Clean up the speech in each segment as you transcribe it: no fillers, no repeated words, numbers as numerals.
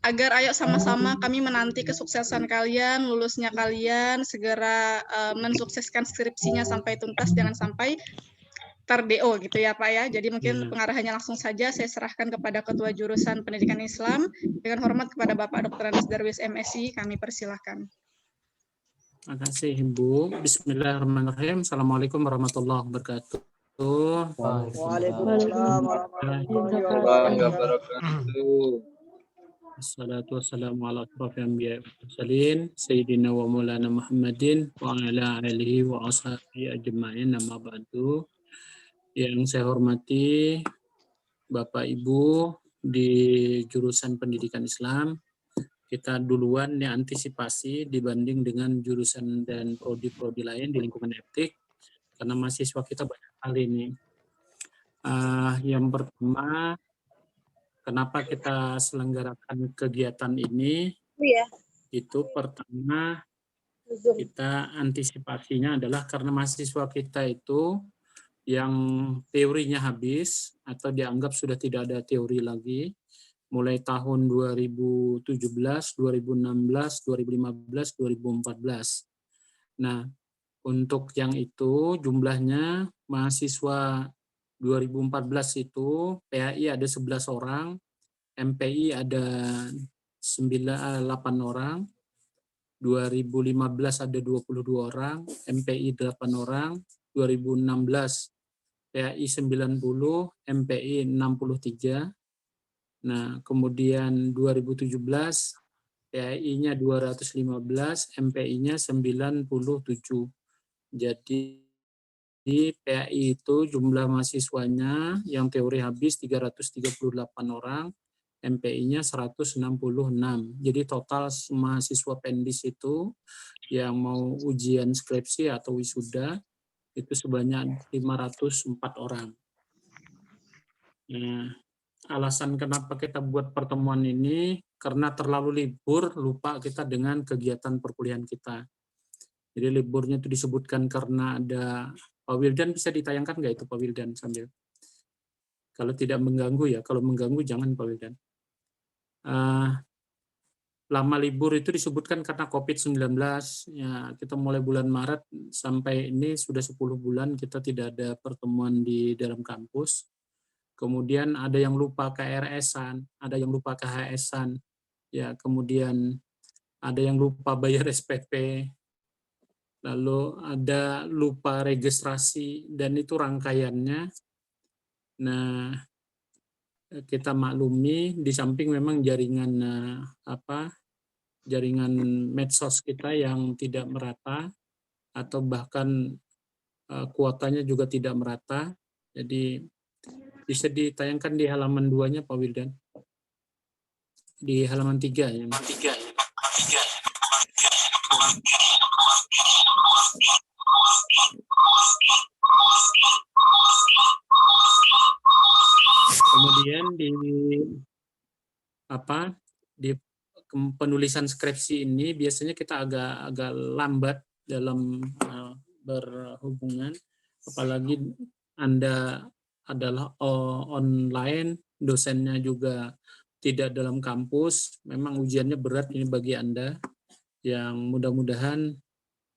agar ayo sama-sama kami menanti kesuksesan kalian, lulusnya kalian, segera mensukseskan skripsinya sampai tuntas, jangan sampai ter-DO gitu ya Pak ya. Jadi mungkin pengarahannya langsung saja saya serahkan kepada Ketua Jurusan Pendidikan Islam. Dengan hormat kepada Bapak Dr. Anas Darwis MSI, kami persilahkan. Terima kasih Ibu. Bismillahirrahmanirrahim. Assalamualaikum warahmatullahi wabarakatuh. Waalaikumsalam warahmatullahi wabarakatuh. Assalatu wassalamu ala asyrafil anbiya'i wal mursalin sayyidina wa maulana Muhammadin wa ala alihi wa ashabihi ajma'in, amma ba'du. Yang saya hormati Bapak Ibu di jurusan Pendidikan Islam, kita duluan nih antisipasi dibanding dengan jurusan dan prodi-prodi lain di lingkungan etik, karena mahasiswa kita banyak kali nih. Yang pertama, kenapa kita selenggarakan kegiatan ini? Itu pertama, kita antisipasinya adalah karena mahasiswa kita itu yang teorinya habis atau dianggap sudah tidak ada teori lagi, mulai tahun 2017, 2016, 2015, 2014. Nah, untuk yang itu jumlahnya mahasiswa 2014 itu PAI ada 11 orang, MPI ada 8 orang, 2015 ada 22 orang, MPI 8 orang, 2016 PAI 90, MPI 63. Nah, kemudian 2017 PAI-nya 215, MPI-nya 97. Jadi di PAI itu jumlah mahasiswanya yang teori habis 338 orang, MPI-nya 166. Jadi total mahasiswa Pendis itu yang mau ujian skripsi atau wisuda itu sebanyak 504 orang. Nah, alasan kenapa kita buat pertemuan ini karena terlalu libur, lupa kita dengan kegiatan perkuliahan kita. Jadi liburnya itu disebutkan karena ada Pak Wildan, bisa ditayangkan nggak itu Pak Wildan sambil? Kalau tidak mengganggu ya, kalau mengganggu jangan Pak Wildan. Lama libur itu disebutkan karena COVID-19. Ya, kita mulai bulan Maret sampai ini sudah 10 bulan kita tidak ada pertemuan di dalam kampus. Kemudian ada yang lupa KRS-an, ada yang lupa KHS-an, ya, kemudian ada yang lupa bayar SPP, lalu ada lupa registrasi, dan itu rangkaiannya. Nah, kita maklumi di samping memang jaringan jaringan medsos kita yang tidak merata atau bahkan kuotanya juga tidak merata. Jadi bisa ditayangkan di halaman 2-nya Pak Wildan. Di halaman 3 ya. Kemudian di penulisan skripsi ini biasanya kita agak lambat dalam berhubungan, apalagi Anda adalah online, dosennya juga tidak dalam kampus, memang ujiannya berat ini bagi Anda, yang mudah-mudahan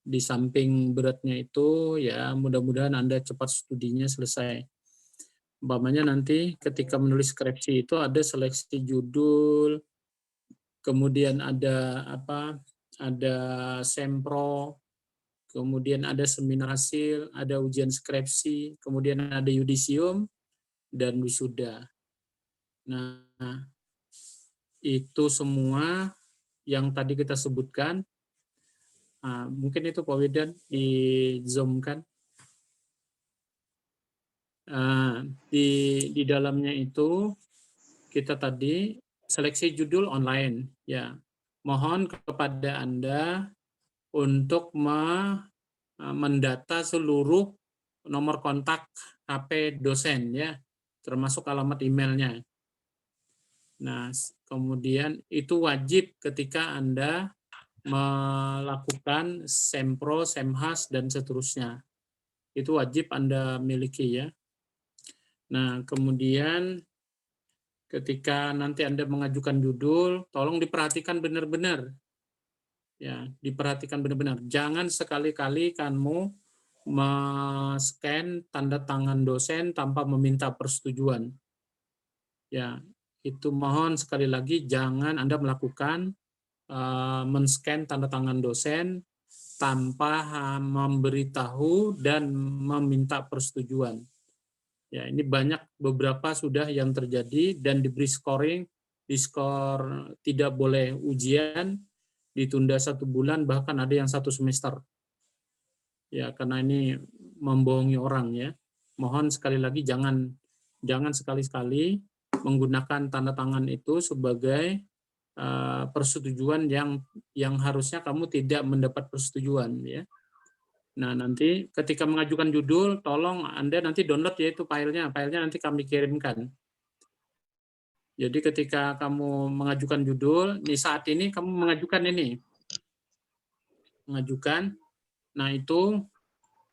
di samping beratnya itu, ya mudah-mudahan Anda cepat studinya selesai. Umpamanya nanti ketika menulis skripsi itu ada seleksi judul, kemudian ada ada sempro, kemudian ada seminar hasil, ada ujian skripsi, kemudian ada yudisium dan wisuda. Nah, itu semua yang tadi kita sebutkan, mungkin itu Pak Widan di Zoom kan. Di dalamnya itu kita tadi seleksi judul online, ya. Mohon kepada Anda untuk mendata seluruh nomor kontak HP dosen, ya, termasuk alamat emailnya. Nah, kemudian itu wajib ketika Anda melakukan sempro, semhas, dan seterusnya. Itu wajib Anda miliki, ya. Nah, kemudian ketika nanti Anda mengajukan judul, tolong diperhatikan benar-benar. Ya, diperhatikan benar-benar. Jangan sekali-kali kamu men-scan tanda tangan dosen tanpa meminta persetujuan. Ya, itu mohon sekali lagi jangan Anda melakukan men-scan tanda tangan dosen tanpa memberitahu dan meminta persetujuan. Ya, ini banyak beberapa sudah yang terjadi dan diberi scoring, di-skor tidak boleh ujian, ditunda 1 bulan, bahkan ada yang 1 semester. Ya, karena ini membohongi orang ya. Mohon sekali lagi jangan sekali-sekali menggunakan tanda tangan itu sebagai persetujuan yang harusnya kamu tidak mendapat persetujuan ya. Nah, nanti ketika mengajukan judul, tolong Anda nanti download ya itu filenya nanti kami kirimkan. Jadi ketika kamu mengajukan judul, di saat ini kamu mengajukan nah itu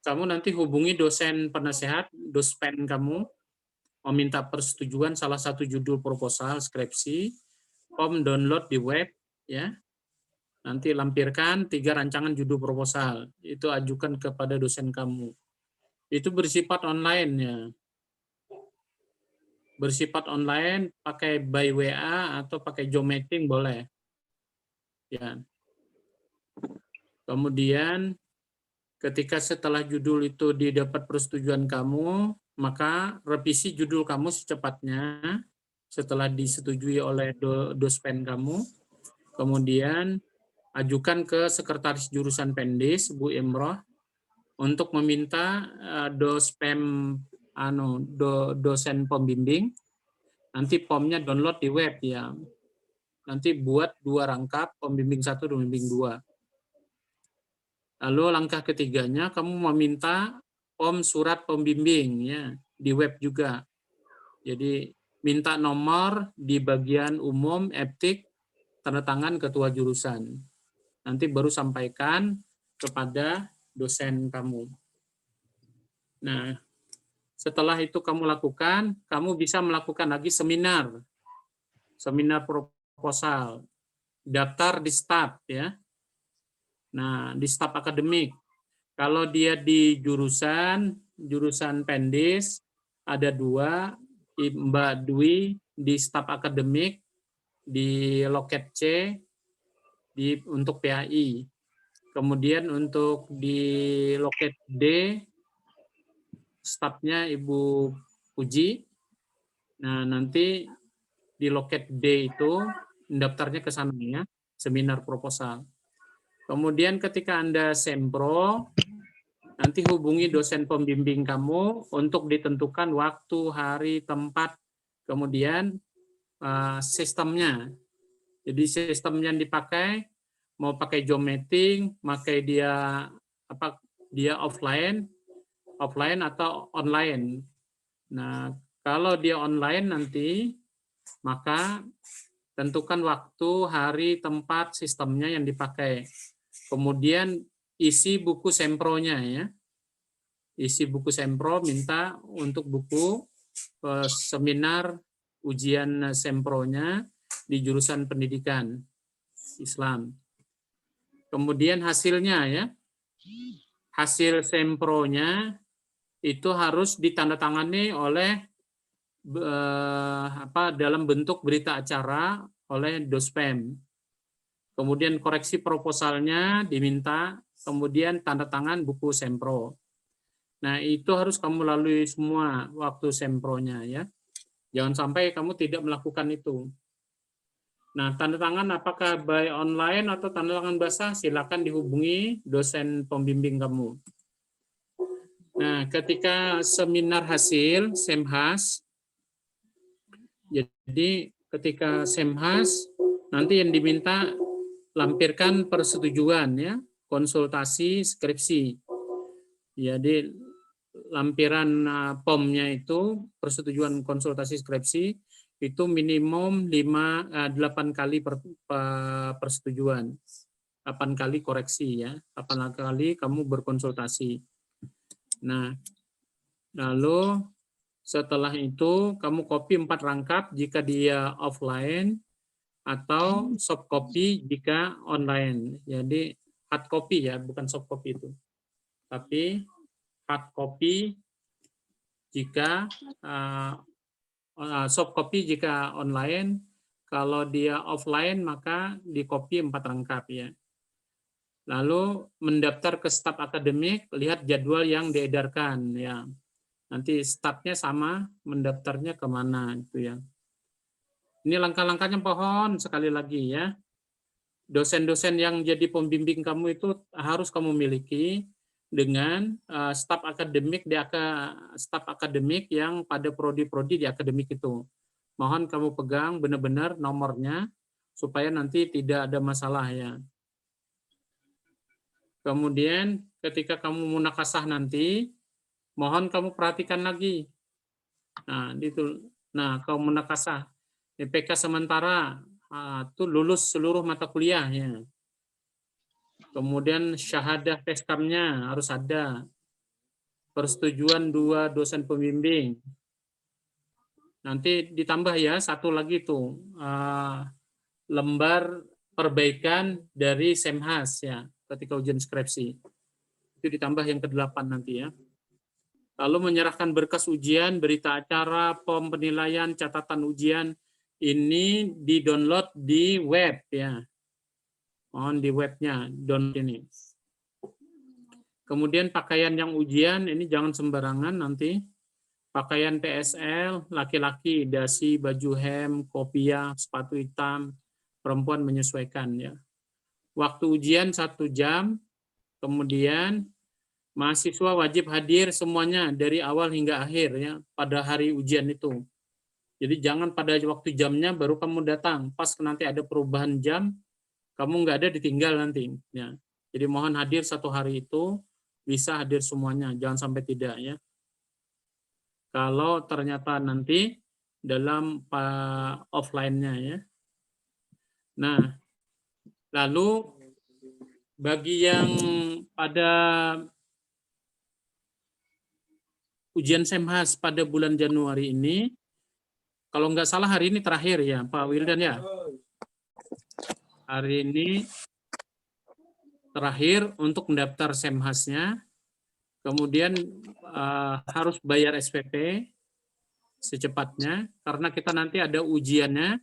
kamu nanti hubungi dosen penasehat, dospen kamu, meminta persetujuan salah satu judul proposal skripsi, download di web, ya. Nanti lampirkan 3 rancangan judul proposal, itu ajukan kepada dosen kamu. Itu bersifat online ya. Bersifat online, pakai by WA atau pakai Zoom meeting boleh. Ya. Kemudian ketika setelah judul itu didapat persetujuan kamu, maka revisi judul kamu secepatnya setelah disetujui oleh dospen kamu. Kemudian ajukan ke sekretaris jurusan Pendis, Bu Imroh, untuk meminta dosen pembimbing. Nanti POM-nya download di web ya. Nanti buat 2 rangkap, pembimbing 1 dan pembimbing 2. Lalu langkah ketiganya kamu meminta POM surat pembimbing ya di web juga. Jadi minta nomor di bagian umum etik tanda tangan ketua jurusan. Nanti baru sampaikan kepada dosen kamu. Nah, setelah itu kamu lakukan, kamu bisa melakukan lagi seminar proposal, daftar di STAP ya. Nah, di STAP akademik. Kalau dia di jurusan Pendis ada 2, Mbak Dwi di STAP akademik di loket C untuk PAI. Kemudian untuk di loket D stafnya Ibu Puji. Nah, nanti di loket D itu daftarnya ke sana ya, seminar proposal. Kemudian ketika Anda sempro, nanti hubungi dosen pembimbing kamu untuk ditentukan waktu, hari, tempat, kemudian sistemnya. Jadi sistem yang dipakai, mau pakai Zoom meeting, pakai dia offline atau online. Nah, kalau dia online nanti, maka tentukan waktu, hari, tempat, sistemnya yang dipakai. Kemudian isi buku sempronya ya. Isi buku sempro, minta untuk buku seminar ujian sempronya di jurusan pendidikan Islam. Kemudian hasilnya ya. Hasil sempronya itu harus ditandatangani oleh dalam bentuk berita acara oleh dospem. Kemudian koreksi proposalnya diminta, kemudian tanda tangan buku sempro. Nah, itu harus kamu lalui semua waktu sempronya ya. Jangan sampai kamu tidak melakukan itu. Nah, tanda tangan apakah by online atau tanda tangan basah, silakan dihubungi dosen pembimbing kamu. Nah, ketika seminar hasil, semhas, jadi ketika semhas, nanti yang diminta lampirkan persetujuan ya, konsultasi skripsi. Jadi lampiran POM-nya itu persetujuan konsultasi skripsi itu minimum 8 kali persetujuan. 8 kali koreksi ya, 8 kali kamu berkonsultasi. Nah, lalu Setelah itu kamu copy 4 rangkap jika dia offline atau soft copy jika online. Jadi hard copy ya, bukan soft copy itu. Tapi hard copy jika soft copy jika online, kalau dia offline maka di copy 4 rangkap ya. Lalu mendaftar ke staf akademik, lihat jadwal yang diedarkan ya. Nanti stafnya sama, mendaftarnya kemana itu ya. Ini langkah-langkahnya pohon sekali lagi ya. Dosen-dosen yang jadi pembimbing kamu itu harus kamu miliki dengan staf akademik staf akademik yang pada prodi-prodi di akademik itu. Mohon kamu pegang benar-benar nomornya supaya nanti tidak ada masalah ya. Kemudian ketika kamu munakasah nanti, mohon kamu perhatikan lagi. Nah, itu. Nah, kamu munakasah IPK sementara itu lulus seluruh mata kuliah ya. Kemudian syahadah teskamnya harus ada. Persetujuan 2 dosen pembimbing. Nanti ditambah ya satu lagi tuh lembar perbaikan dari Semhas ya ketika ujian skripsi. Itu ditambah yang ke-8 nanti ya. Lalu menyerahkan berkas ujian, berita acara, pom penilaian, catatan ujian, ini di-download di web ya. Mohon di webnya, download ini. Kemudian pakaian yang ujian, ini jangan sembarangan nanti. Pakaian PSL, laki-laki, dasi, baju hem, kopiah, sepatu hitam, perempuan menyesuaikan ya. Waktu ujian 1 jam, kemudian mahasiswa wajib hadir semuanya dari awal hingga akhir ya pada hari ujian itu. Jadi jangan pada waktu jamnya baru kamu datang. Pas nanti ada perubahan jam, kamu nggak ada ditinggal nanti. Ya. Jadi mohon hadir 1 hari itu, bisa hadir semuanya, jangan sampai tidak ya. Kalau ternyata nanti dalam offline-nya ya. Nah, lalu bagi yang pada ujian Semhas pada bulan Januari ini, kalau nggak salah hari ini terakhir ya Pak Wildan ya. Hari ini terakhir untuk mendaftar Semhasnya, kemudian harus bayar SPP secepatnya, karena kita nanti ada ujiannya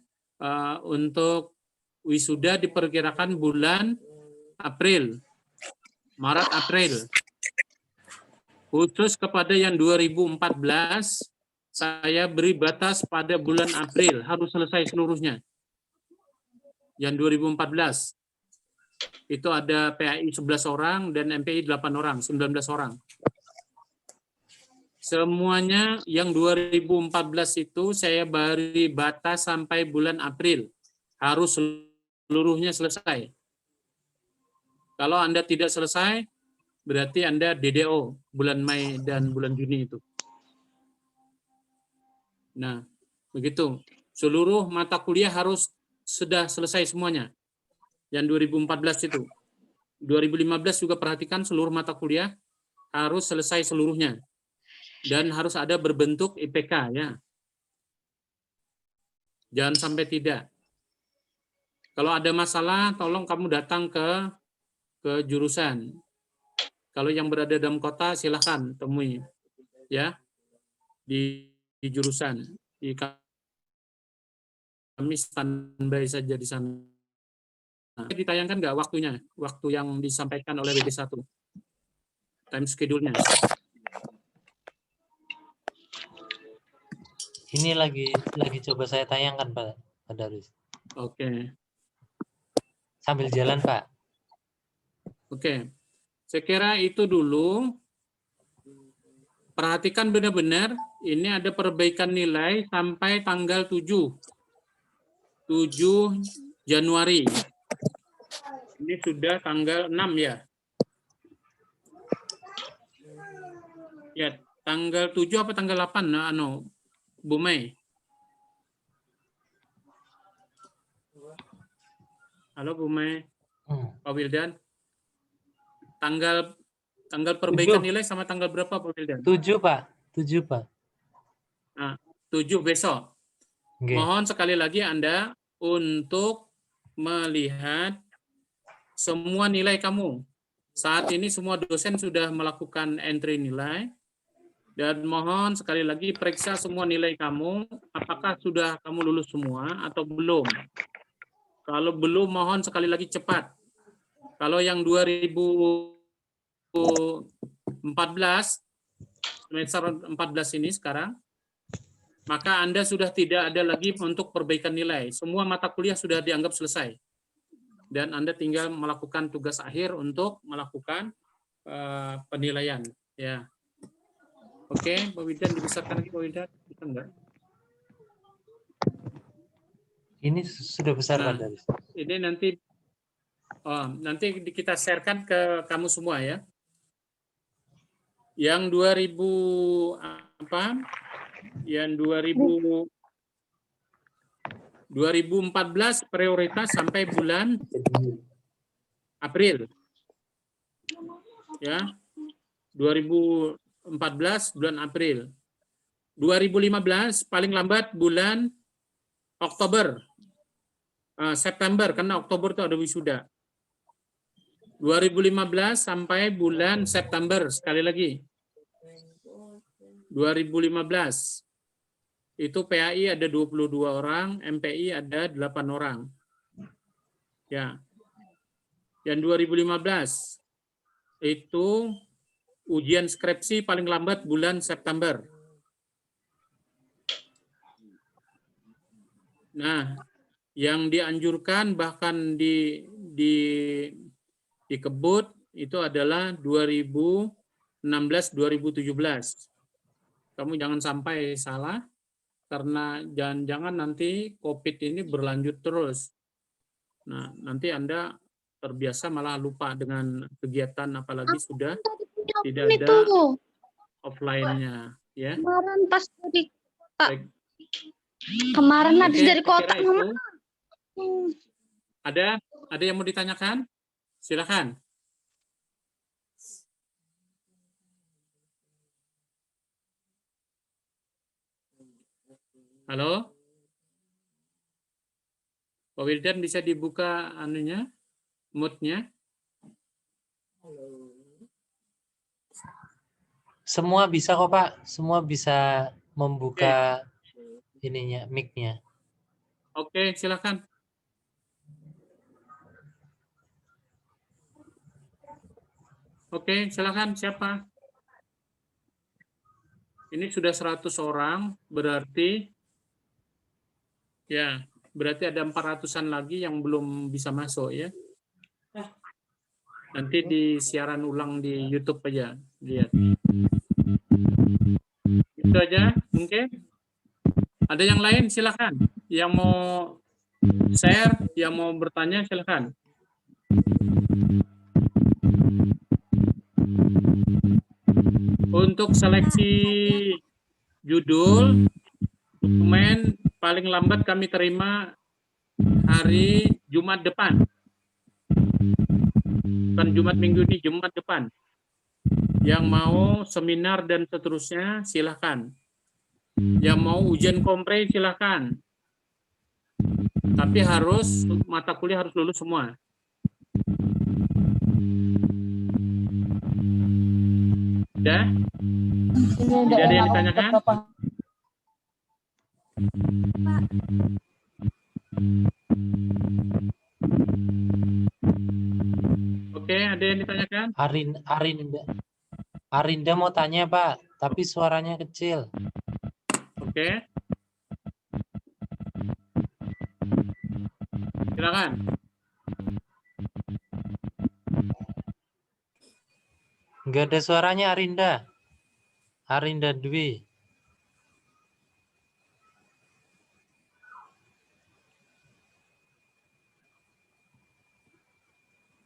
untuk wisuda diperkirakan bulan April, Maret-April. Khusus kepada yang 2014, saya beri batas pada bulan April, harus selesai seluruhnya. Yang 2014, itu ada PAI 11 orang dan MPI 8 orang, 19 orang. Semuanya yang 2014 itu saya beri batas sampai bulan April. Harus seluruhnya selesai. Kalau Anda tidak selesai, berarti Anda DDO bulan Mei dan bulan Juni itu. Nah, begitu. Seluruh mata kuliah harus sudah selesai semuanya. Yang 2014 itu. 2015 juga perhatikan seluruh mata kuliah harus selesai seluruhnya. Dan harus ada berbentuk IPK ya. Jangan sampai tidak. Kalau ada masalah, tolong kamu datang ke jurusan. Kalau yang berada dalam kota, silahkan temui ya di jurusan. Kami standby saja di sana. Ditayangkan nggak waktunya? Waktu yang disampaikan oleh WD1. Time schedule-nya. Ini lagi coba saya tayangkan Pak Darwis. Oke. Sambil jalan Pak. Oke. Saya kira itu dulu. Perhatikan benar-benar, ini ada perbaikan nilai sampai tanggal 7 Januari. Ini sudah tanggal 6 ya. Ya, tanggal 7 apa tanggal 8? Nah, Bu Mei. Halo Bu Mei. Pak Wildan. Tanggal perbaikan 7. nilai sama tanggal berapa Pak Wildan? 7 Pak. 7 Pak. 7 besok. Nggih. Mohon sekali lagi Anda untuk melihat semua nilai kamu. Saat ini semua dosen sudah melakukan entry nilai. Dan mohon sekali lagi periksa semua nilai kamu, apakah sudah kamu lulus semua atau belum. Kalau belum, mohon sekali lagi cepat. Kalau yang 2014, semester 14 ini sekarang, maka Anda sudah tidak ada lagi untuk perbaikan nilai. Semua mata kuliah sudah dianggap selesai. Dan Anda tinggal melakukan tugas akhir untuk melakukan penilaian. Ya. Oke, Pak Widan, dibesarkan lagi Pak Widan. Bisa enggak? Ini sudah besar Nah, Pak Daris. ini nanti kita sharekan ke kamu semua ya. Yang 2014 prioritas sampai bulan April. Ya. 2014 bulan April. 2015 paling lambat bulan Oktober. September, karena Oktober itu ada wisuda. 2015 sampai bulan September, sekali lagi. 2015. Itu PAI ada 22 orang, MPI ada 8 orang. Ya. Yang 2015 itu ujian skripsi paling lambat bulan September. Nah, yang dianjurkan bahkan dikebut itu adalah 2016-2017. Kamu jangan sampai salah, karena jangan-jangan nanti COVID ini berlanjut terus. Nah, nanti Anda terbiasa malah lupa dengan kegiatan, apalagi sudah tidak ada offline-nya. Ya. Kemarin pas dari Baik. kemarin habis Oke, dari saya kira kota. itu. Ada yang mau ditanyakan? Silakan. Halo? Pak Wildan, bisa dibuka anunya, mute-nya? Semua bisa kok Pak, semua bisa membuka ininya, mic-nya. Oke, silakan. Oke, silakan. Siapa? Ini sudah 100 orang, berarti ya, berarti ada 400-an lagi yang belum bisa masuk ya. Nanti di siaran ulang di YouTube aja, lihat. Itu aja, mungkin. Ada yang lain, silakan. Yang mau share, yang mau bertanya, silakan. Untuk seleksi judul, dokumen paling lambat kami terima hari Jumat depan. Bukan Jumat minggu ini, Jumat depan. Yang mau seminar dan seterusnya, silahkan. Yang mau ujian kompre, silahkan. Tapi harus, mata kuliah harus lulus semua. Sudah? Tidak ada yang ditanyakan? Oke, ada yang ditanyakan? Arinda mau tanya Pak, tapi suaranya kecil. Oke. Silakan. Enggak ada suaranya Arinda. Arinda Dwi.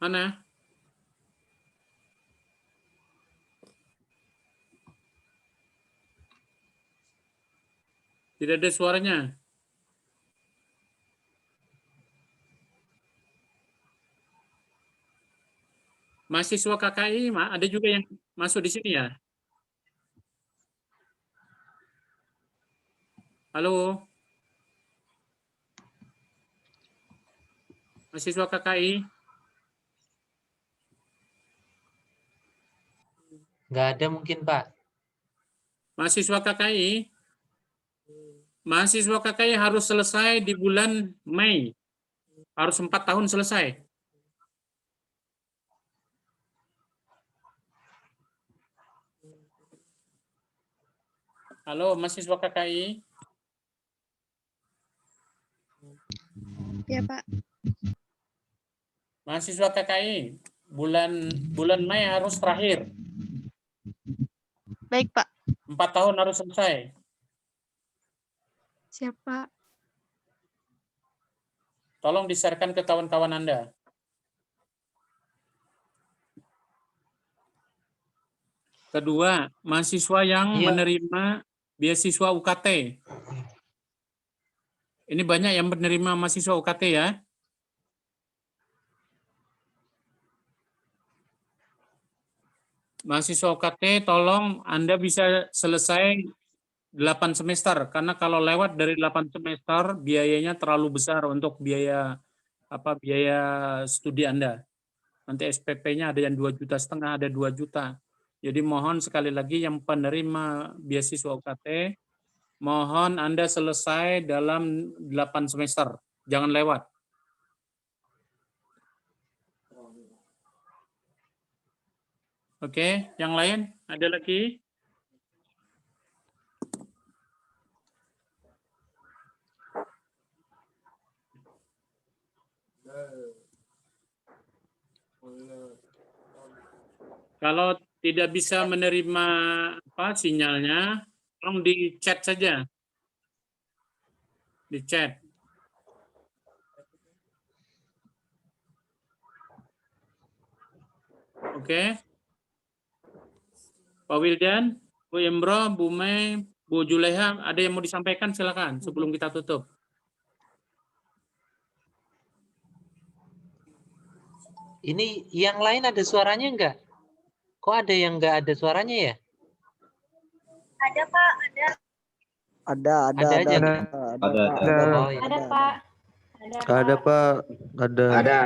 Mana? Tidak ada suaranya. Mahasiswa KKI, ada juga yang masuk di sini ya? Halo. Mahasiswa KKI? Nggak ada mungkin, Pak. Mahasiswa KKI? Mahasiswa KKI harus selesai di bulan Mei. Harus 4 tahun selesai. Halo, mahasiswa KKI? Ya, Pak. Mahasiswa KKI, bulan Mei harus terakhir. Baik, Pak. 4 tahun harus selesai. Siapa? Tolong di-share-kan ke kawan-kawan Anda. Kedua, mahasiswa yang Iya. menerima beasiswa UKT. Ini banyak yang menerima mahasiswa UKT ya. Mahasiswa UKT, tolong Anda bisa selesai 8 semester. Karena kalau lewat dari 8 semester, biayanya terlalu besar untuk biaya studi Anda. Nanti SPP-nya ada yang 2,5 juta, ada 2 juta. Jadi mohon sekali lagi yang penerima beasiswa UKT, mohon Anda selesai dalam 8 semester. Jangan lewat. Oke, yang lain ada lagi? Kalau tidak bisa menerima sinyalnya, tolong di chat saja. Di chat. Oke. Pak Wildan, Bu Imro, Bu Mei, Bu Juleha, ada yang mau disampaikan? Silakan sebelum kita tutup. Ini yang lain ada suaranya enggak? Kok ada yang enggak ada suaranya ya? Ada Pak, ada. Ada aja. Ada. Oh, iya. Ada Pak. Ada Pak. Ada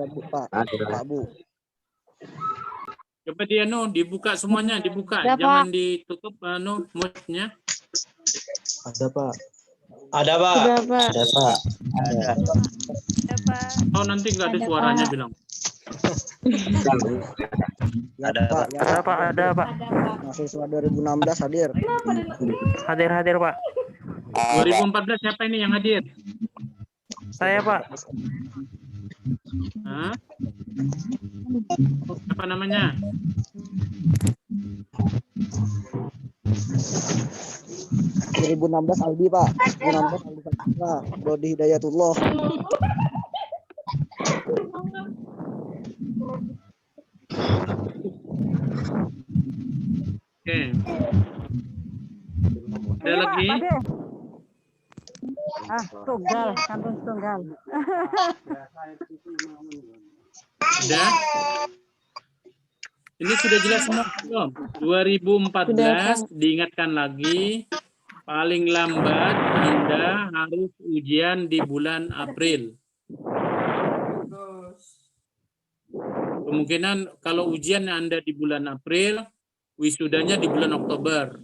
Bu Pak. Pak Bu. Coba dia dibuka semuanya, dibuka, Ada, jangan ditutup mute-nya. Ada Pak. Ada Pak. Sudah, Pak. Ada Pak. Ada Pak. Oh, nanti nggak ada Ada, suaranya Pak. bilang. Ada Pak. Ada Pak. Ada Pak. Mahasiswa 2016 hadir. Hadir Pak. 2014 siapa ini yang hadir? Saya Pak. Hah? Apa namanya? Aldi Pak. 2016 Aldi Pak. Dodi Hidayatullah. Oke. Ada lagi? Tunggal, kampung tunggal. Ada? Ini sudah jelas semua belum? 2014 diingatkan lagi, paling lambat Anda harus ujian di bulan April. Kemungkinan kalau ujian Anda di bulan April, wisudanya di bulan Oktober.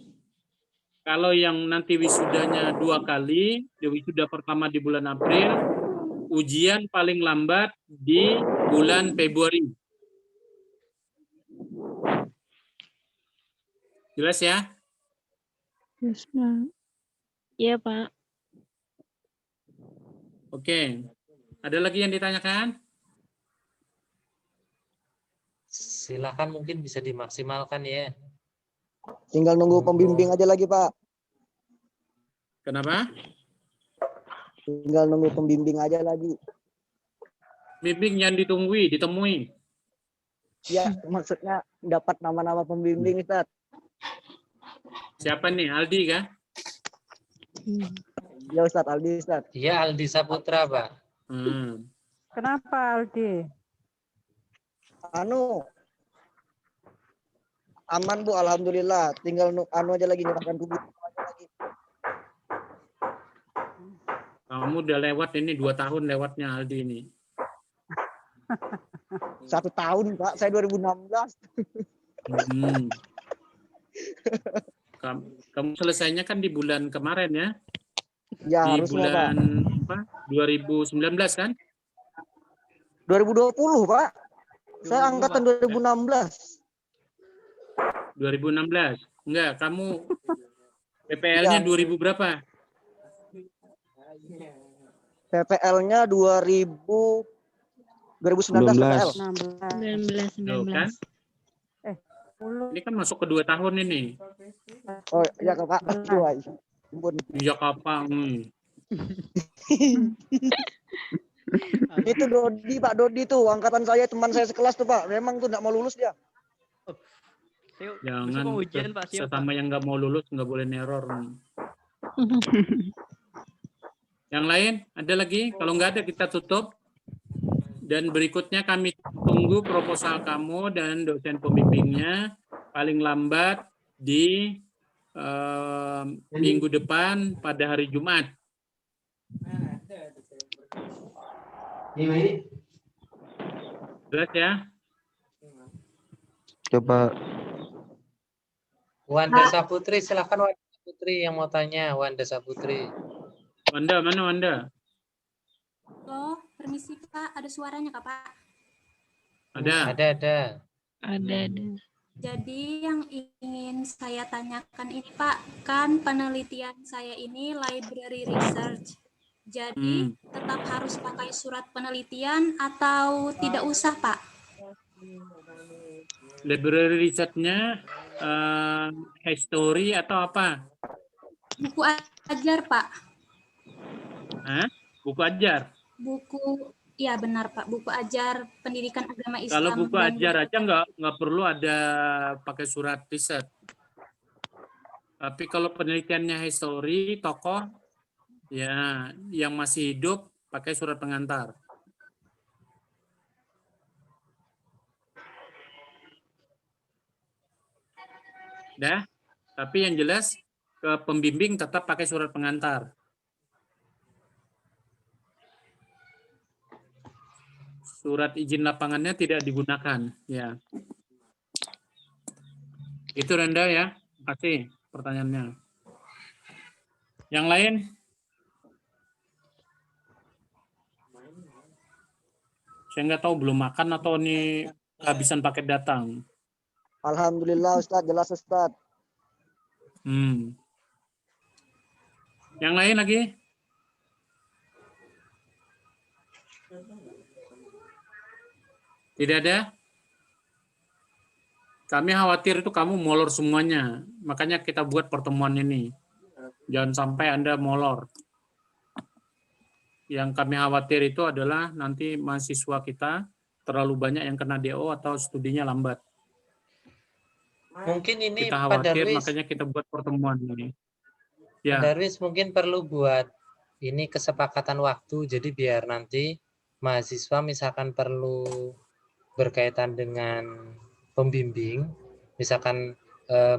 Kalau yang nanti wisudanya 2 kali, wisuda pertama di bulan April, ujian paling lambat di bulan Februari. Jelas ya? Yes, Pak. Iya, Pak. Oke. Ada lagi yang ditanyakan? Silakan, mungkin bisa dimaksimalkan ya. Tinggal nunggu pembimbing aja lagi Pak. Kenapa? Tinggal nunggu pembimbing aja lagi. Bimbing yang ditemui. Ya, maksudnya dapat nama-nama pembimbing Ustaz. Siapa nih? Aldi kah? Ya Ustaz, Aldi Ustaz. Iya, Aldi Saputra, Pak. Kenapa, Aldi? Aman Bu, alhamdulillah. Tinggal aja lagi nyerahkan tubuh aja lagi. Kamu udah lewat ini 2 tahun lewatnya Aldi ini. 1 tahun Pak, saya 2016. Hmm. Kamu selesainya kan di bulan kemarin ya? Ya Di harusnya Pak. bulan apa? 2019 kan? 2020 Pak. Saya angkatan 2016. 2016. Enggak, kamu PPL-nya 2000 berapa? PPL-nya 2019 PPL. 19. Tuh, kan? Ini kan masuk ke 2 tahun ini. Oh iya Pak. Aduh, ampun. Iya kapan? Itu Dodi Pak, Dodi tuh angkatan saya, teman saya sekelas tuh Pak. Memang tuh nggak mau lulus dia. Jangan sesama yang nggak mau lulus nggak boleh neror. Yang lain ada lagi? Kalau nggak ada kita tutup. Dan berikutnya kami tunggu proposal kamu dan dosen pembimbingnya paling lambat di minggu depan pada hari Jumat. Jelas ya? Coba. Wanda Saputri, silakan Wanda Saputri yang mau tanya. Wanda Saputri. Wanda, mana Wanda? Oh, permisi Pak, ada suaranya Kak Pak? Ada. Ada. Jadi yang ingin saya tanyakan ini Pak, kan penelitian saya ini library research. Jadi tetap harus pakai surat penelitian atau tidak usah Pak? Library research-nya history atau apa? Buku ajar Pak. Hah? Buku ajar? Buku, ya benar Pak, buku ajar pendidikan agama Islam. Kalau buku ajar aja nggak perlu ada pakai surat riset. Tapi kalau penelitiannya history, tokoh, ya yang masih hidup pakai surat pengantar. Dah, tapi yang jelas ke pembimbing tetap pakai surat pengantar. Surat izin lapangannya tidak digunakan, ya. Itu Renda ya, kasih pertanyaannya. Yang lain? Saya nggak tahu belum makan atau ini kehabisan paket datang. Alhamdulillah Ustadz, jelas Ustadz. Yang lain lagi? Tidak ada? Kami khawatir itu kamu molor semuanya. Makanya kita buat pertemuan ini. Jangan sampai Anda molor. Yang kami khawatir itu adalah nanti mahasiswa kita terlalu banyak yang kena DO atau studinya lambat. Mungkin ini Kita Pak khawatir, Darwis. makanya kita buat pertemuan ini. Ya. Pak Darwis mungkin perlu buat ini kesepakatan waktu. Jadi biar nanti mahasiswa misalkan perlu berkaitan dengan pembimbing, misalkan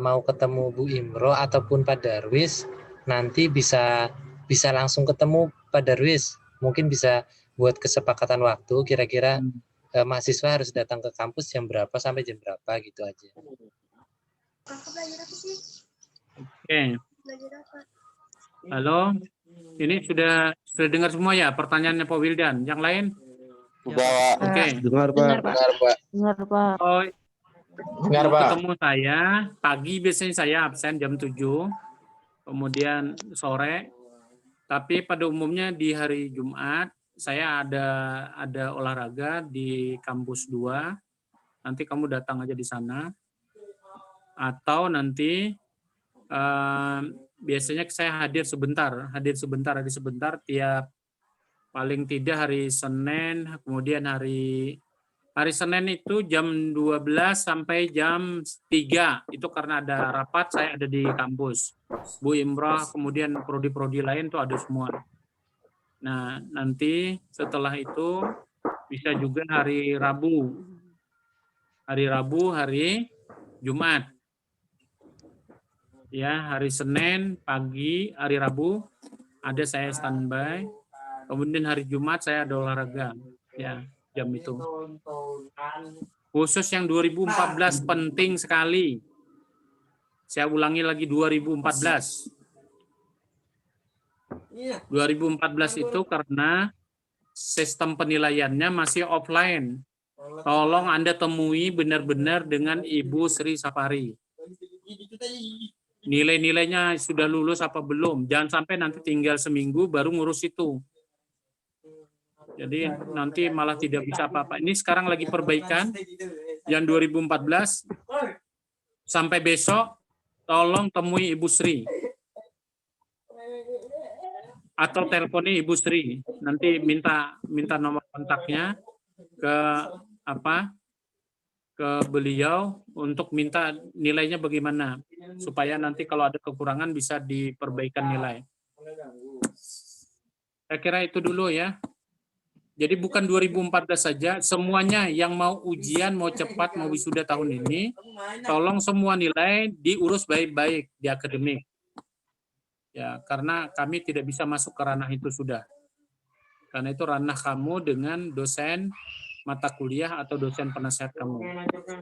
mau ketemu Bu Imro ataupun Pak Darwis, nanti bisa langsung ketemu Pak Darwis. Mungkin bisa buat kesepakatan waktu, kira-kira mahasiswa harus datang ke kampus jam berapa sampai jam berapa gitu aja. Oke. Halo, ini sudah dengar semua ya pertanyaannya Pak Wildan. Yang lain? Sudah. Oke. Dengar Pak. Dengar Pak. Oh, Dengar Pak. ketemu saya pagi, biasanya saya absen jam 7, kemudian sore. Tapi pada umumnya di hari Jumat saya ada olahraga di kampus 2. Nanti kamu datang aja di sana. Atau nanti biasanya saya hadir sebentar tiap paling tidak hari Senin, kemudian hari Senin itu jam 12 sampai jam 3, itu karena ada rapat, saya ada di kampus. Bu Imrah, kemudian prodi-prodi lain tuh ada semua. Nah, nanti setelah itu bisa juga hari Rabu, hari Jumat. Ya, hari Senin pagi, hari Rabu, ada saya standby. Kemudian hari Jumat saya ada olahraga, ya jam itu. Khusus yang 2014 penting sekali. Saya ulangi lagi 2014. 2014 itu karena sistem penilaiannya masih offline. Tolong Anda temui benar-benar dengan Ibu Sri Sapari. Nilai-nilainya sudah lulus apa belum. Jangan sampai nanti tinggal seminggu baru ngurus itu. Jadi nanti malah tidak bisa apa-apa. Ini sekarang lagi perbaikan. Yang 2014 sampai besok tolong temui Ibu Sri. Atau teleponi Ibu Sri. Nanti minta nomor kontaknya ke ke beliau untuk minta nilainya bagaimana supaya nanti kalau ada kekurangan bisa diperbaikan nilai. Saya kira itu dulu ya. Jadi bukan 2014 saja, semuanya yang mau ujian, mau cepat, mau wisuda tahun ini, tolong semua nilai diurus baik-baik di akademik. Ya, karena kami tidak bisa masuk ke ranah itu sudah. Karena itu ranah kamu dengan dosen mata kuliah atau dosen penasehat kamu.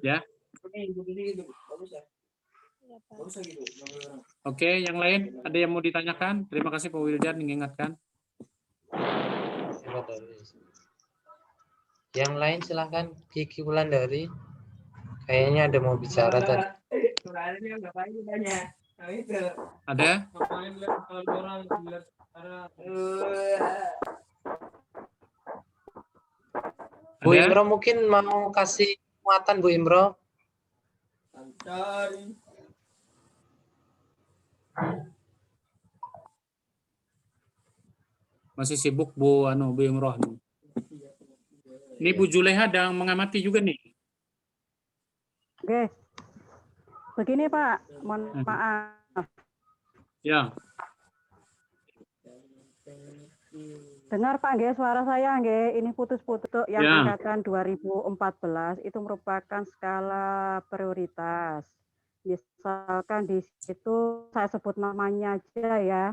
Ya. Oke, yang lain ada yang mau ditanyakan? Terima kasih Pak Wildan mengingatkan. Yang lain silahkan Kiki Wulandari. Kayaknya ada mau bicara tadi. Ada? Bu Imro mungkin mau kasih muatan Bu Imro. Masih sibuk Bu Imroh. Ini Bu Juleha sedang mengamati juga nih. Oke. Begini Pak, mohon maaf. Ya. Dengar Pak nggih suara saya nggih, ini putus-putus yang Ya. angkatan 2014 itu merupakan skala prioritas. Misalkan di situ saya sebut namanya aja ya.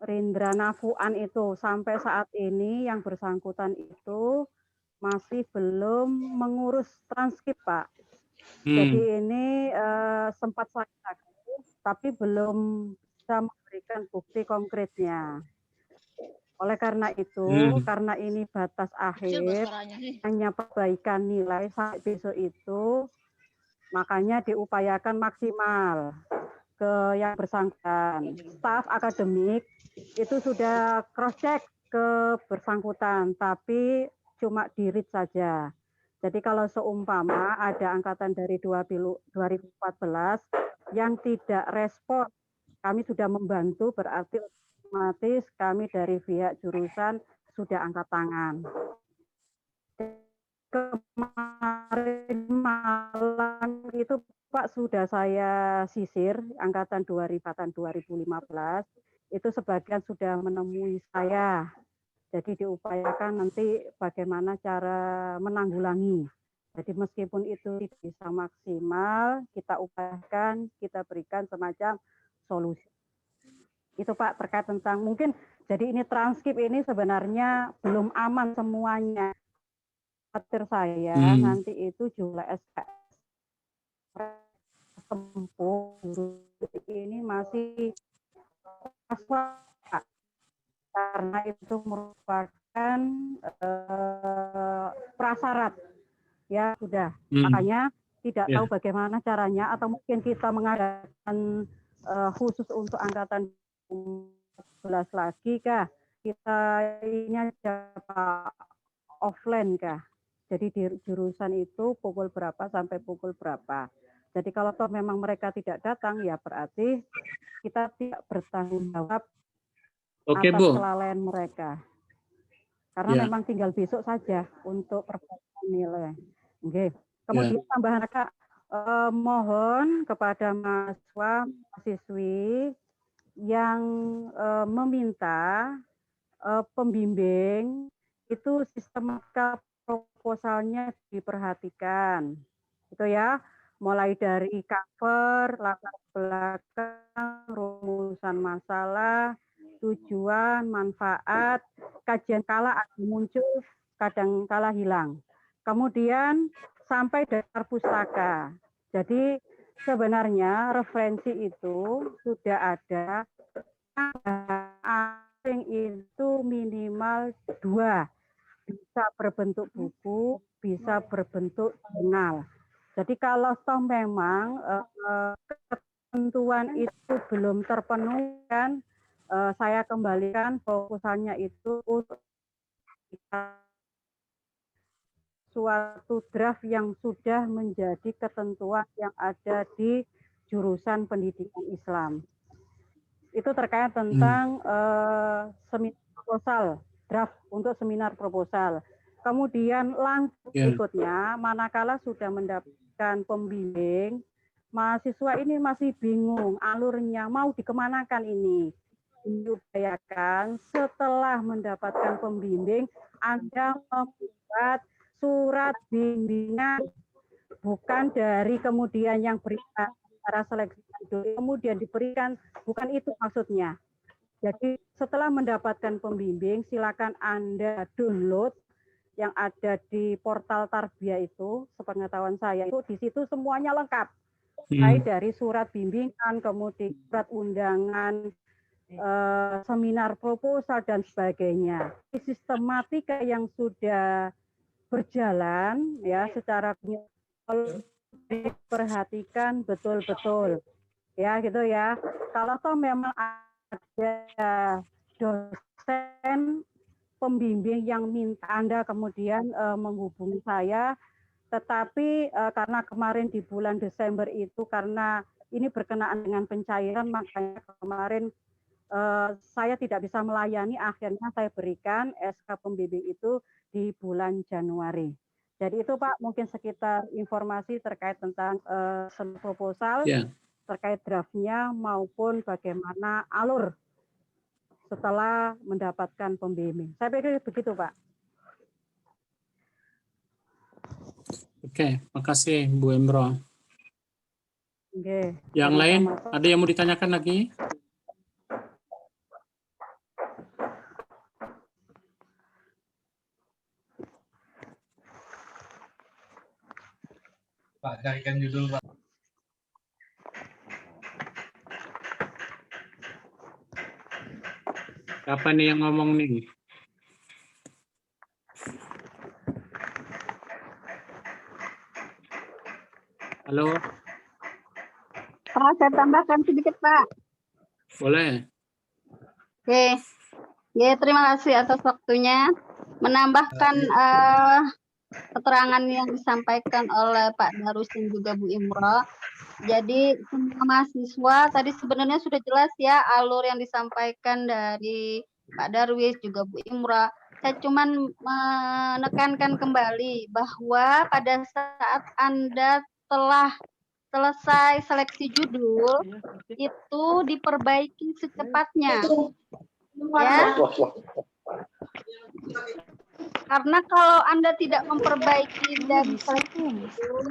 Rindra Nafuan itu sampai saat ini yang bersangkutan itu masih belum mengurus transkrip Pak. Jadi ini sempat saya tapi belum bisa memberikan bukti konkretnya. Oleh karena itu, karena ini batas akhir, hanya perbaikan nilai sampai besok itu, makanya diupayakan maksimal ke yang bersangkutan. Staf akademik itu sudah cross-check ke bersangkutan, tapi cuma di-read saja. Jadi kalau seumpama ada angkatan dari 2014 yang tidak respon, kami sudah membantu, berarti otomatis kami dari pihak jurusan sudah angkat tangan. Kemarin malam itu Pak sudah saya sisir angkatan 2015, itu sebagian sudah menemui saya. Jadi diupayakan nanti bagaimana cara menanggulangi. Jadi meskipun itu tidak bisa maksimal, kita upayakan, kita berikan semacam solusi. Itu Pak terkait tentang mungkin jadi ini transkrip ini sebenarnya belum aman semuanya. Khawatir saya nanti itu jumlah SKS tempuh ini masih Pak, karena itu merupakan prasyarat ya sudah. Makanya tidak tahu bagaimana caranya atau mungkin kita mengadakan khusus untuk angkatan 11 lagi kah? Kita ini offline kah? Jadi di jurusan itu pukul berapa sampai pukul berapa. Jadi kalau toh memang mereka tidak datang ya berarti kita tidak bertanggung jawab atas kelalaian mereka. Karena memang tinggal besok saja untuk perbaikan nilai. Oke. Kemudian tambahan Kak, mohon kepada mahasiswa mahasiswi yang meminta pembimbing itu sistematika proposalnya diperhatikan. Itu ya, mulai dari cover, latar belakang, rumusan masalah, tujuan, manfaat, kajian kala ada muncul, kadang kala hilang. Kemudian sampai dasar pustaka. Jadi sebenarnya referensi itu sudah ada, asing itu minimal 2, bisa berbentuk buku, bisa berbentuk jurnal. Jadi kalau toh memang ketentuan itu belum terpenuhi, kan saya kembalikan fokusannya itu untuk suatu draft yang sudah menjadi ketentuan yang ada di jurusan pendidikan Islam. Itu terkait tentang seminar proposal, draft untuk seminar proposal. Kemudian langkah berikutnya, manakala sudah mendapatkan pembimbing, mahasiswa ini masih bingung alurnya mau dikemanakan ini. Diupayakan setelah mendapatkan pembimbing, Anda membuat surat bimbingan, bukan dari kemudian yang berikan cara seleksi kemudian diberikan, bukan itu maksudnya. Jadi setelah mendapatkan pembimbing, silakan Anda download yang ada di portal Tarbiyah itu, sepengetahuan saya itu di situ semuanya lengkap. Baik dari surat bimbingan, kemudian surat undangan, seminar proposal dan sebagainya. Sistematika yang sudah berjalan ya secara diperhatikan betul-betul ya gitu ya. Kalau toh memang ada dosen pembimbing yang minta Anda kemudian menghubungi saya, tetapi karena kemarin di bulan Desember itu karena ini berkenaan dengan pencairan, makanya kemarin saya tidak bisa melayani, akhirnya saya berikan SK pembimbing itu di bulan Januari. Jadi itu Pak, mungkin sekitar informasi terkait tentang proposal, terkait draftnya maupun bagaimana alur setelah mendapatkan pembimbing. Saya pikir begitu Pak. Oke, makasih Bu Emro. Oke. Yang lain, ada yang mau ditanyakan lagi? Pak, carikan judul Pak. Siapa nih yang ngomong nih? Halo? Pak, saya tambahkan sedikit Pak. Boleh. Oke, ya terima kasih atas waktunya. Menambahkan keterangan yang disampaikan oleh Pak Darus dan juga Bu Imro. Jadi semua mahasiswa tadi sebenarnya sudah jelas ya alur yang disampaikan dari Pak Darwis juga Bu Imro. Saya cuma menekankan kembali bahwa pada saat Anda telah selesai seleksi judul itu diperbaiki secepatnya. Ya. Karena kalau Anda tidak memperbaiki dari seleksi judul,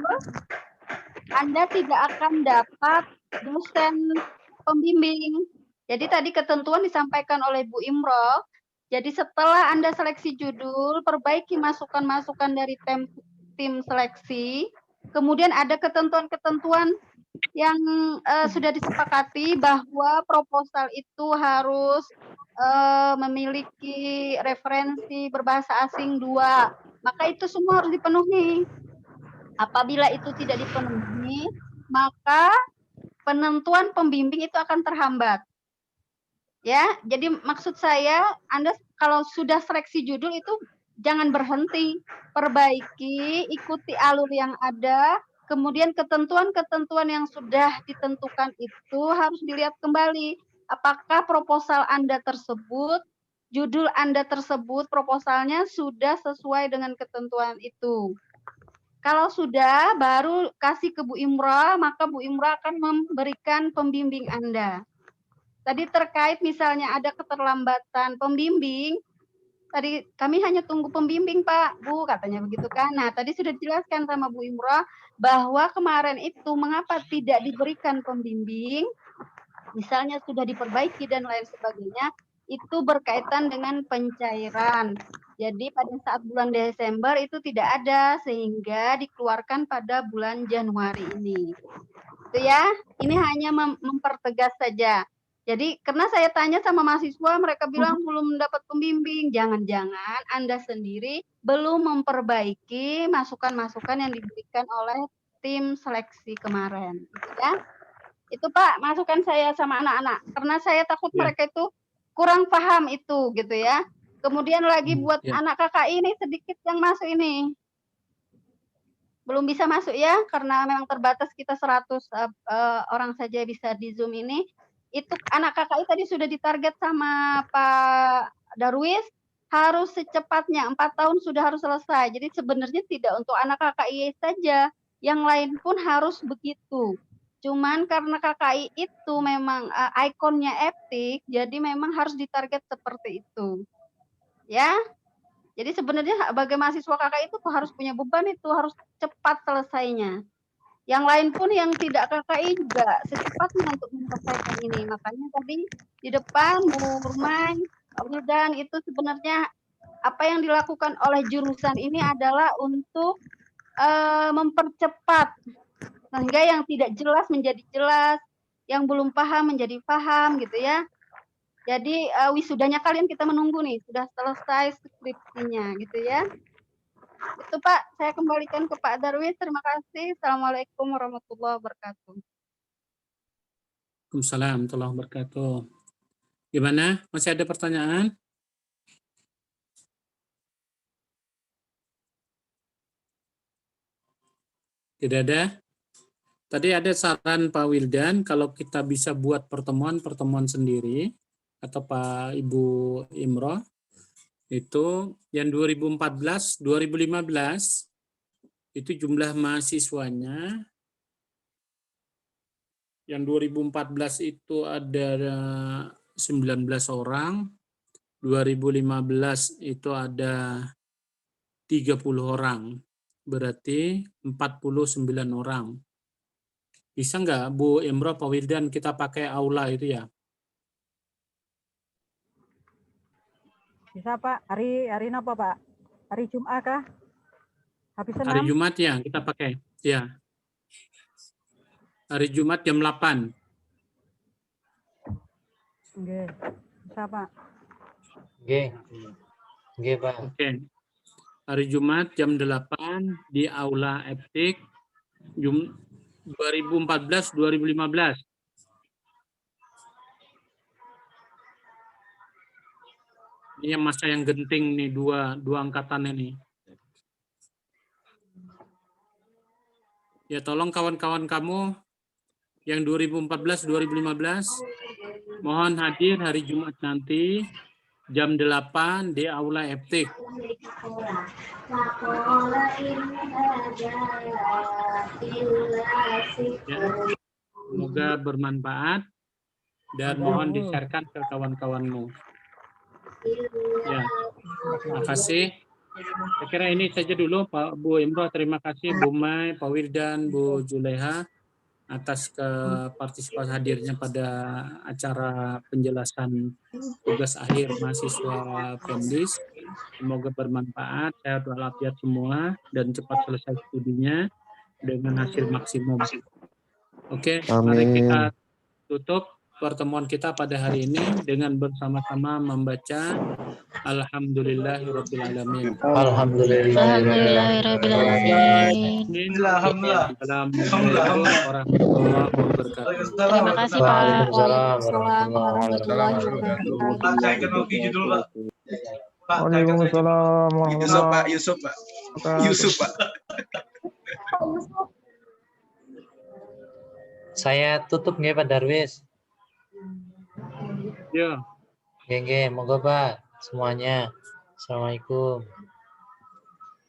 Anda tidak akan dapat dosen pembimbing. Jadi tadi ketentuan disampaikan oleh Bu Imro. Jadi setelah Anda seleksi judul, perbaiki masukan-masukan dari tim seleksi. Kemudian ada ketentuan-ketentuan yang sudah disepakati bahwa proposal itu harus memiliki referensi berbahasa asing 2. Maka itu semua harus dipenuhi. Apabila itu tidak dipenuhi, maka penentuan pembimbing itu akan terhambat. Ya, jadi maksud saya, Anda kalau sudah seleksi judul itu jangan berhenti, perbaiki, ikuti alur yang ada, kemudian ketentuan-ketentuan yang sudah ditentukan itu harus dilihat kembali. Apakah proposal Anda tersebut, judul Anda tersebut, proposalnya sudah sesuai dengan ketentuan itu. Kalau sudah, baru kasih ke Bu Imro, maka Bu Imro akan memberikan pembimbing Anda. Tadi terkait misalnya ada keterlambatan pembimbing, tadi kami hanya tunggu pembimbing Pak, Bu, katanya begitu kan. Nah, tadi sudah dijelaskan sama Bu Imro bahwa kemarin itu mengapa tidak diberikan pembimbing, misalnya sudah diperbaiki dan lain sebagainya, itu berkaitan dengan pencairan. Jadi pada saat bulan Desember itu tidak ada sehingga dikeluarkan pada bulan Januari ini. Itu ya, ini hanya mempertegas saja. Jadi karena saya tanya sama mahasiswa, mereka bilang belum dapat pembimbing. Jangan-jangan Anda sendiri belum memperbaiki masukan-masukan yang diberikan oleh tim seleksi kemarin. Gitu ya. Itu Pak, masukan saya sama anak-anak. Karena saya takut mereka itu kurang paham itu gitu ya. Kemudian lagi buat anak KKI ini sedikit yang masuk ini. Belum bisa masuk ya, karena memang terbatas kita 100 orang saja bisa di Zoom ini. Itu anak KKI tadi sudah ditarget sama Pak Darwis, harus secepatnya 4 tahun sudah harus selesai. Jadi sebenarnya tidak untuk anak KKI saja, yang lain pun harus begitu. Cuman karena KKI itu memang ikonnya epic, jadi memang harus ditarget seperti itu. Ya, jadi sebenarnya bagi mahasiswa KKI itu harus punya beban itu, harus cepat selesainya. Yang lain pun yang tidak KKI juga secepatnya untuk menyelesaikan ini. Makanya tadi di depan Bu Rumai, dan itu sebenarnya apa yang dilakukan oleh jurusan ini adalah untuk mempercepat sehingga yang tidak jelas menjadi jelas, yang belum paham menjadi paham gitu ya. Jadi wisudanya kalian kita menunggu nih, sudah selesai skripsinya gitu ya. Itu Pak, saya kembalikan ke Pak Darwis. Terima kasih. Assalamualaikum warahmatullahi wabarakatuh. Waalaikumsalam warahmatullahi wabarakatuh. Gimana? Masih ada pertanyaan? Tidak ada? Tadi ada saran Pak Wildan, kalau kita bisa buat pertemuan sendiri, atau Pak Ibu Imroh, itu yang 2014, 2015, itu jumlah mahasiswanya, yang 2014 itu ada 19 orang, 2015 itu ada 30 orang, berarti 49 orang. Bisa nggak Bu Imroh, Pak Wildan, kita pakai aula itu ya? Bisa Pak, hari apa Pak? Hari Jumat kah? Habis 6? Hari Jumat ya, kita pakai. Ya. Hari Jumat jam 8. Oke, bisa Pak. Oke Pak. Oke. Hari Jumat jam 8 di Aula Eptik 2014-2015. Ini masa yang genting nih, dua angkatan ini. Ya tolong kawan-kawan kamu yang 2014-2015 mohon hadir hari Jumat nanti jam 8 di Aula Eptik. Ya, semoga bermanfaat dan mohon di-share-kan ke kawan-kawanmu. Ya, terima kasih. Saya kira ini saja dulu Pak Bu Imroh. Terima kasih Bu Mai, Pak Wildan, Bu Juleha atas partisipasi hadirnya pada acara penjelasan tugas akhir mahasiswa Pemdis. Semoga bermanfaat, sehat walafiat semua dan cepat selesai studinya dengan hasil maksimum. Oke, mari kita tutup pertemuan kita pada hari ini dengan bersama-sama membaca Alhamdulillahirrabbilalamin. Alhamdulillahirrabbilalamin. Assalamualaikum warahmatullahi wabarakatuh. Terima kasih Pak. Waalaikumsalam Warahmatullahi wabarakatuh. Waalaikumsalam. Yusuf Pak. Saya tutup nggih Pak Darwis. Ya. Nggih, moga Pak semuanya. Assalamualaikum.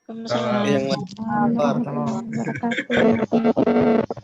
Waalaikumsalam warahmatullahi wabarakatuh.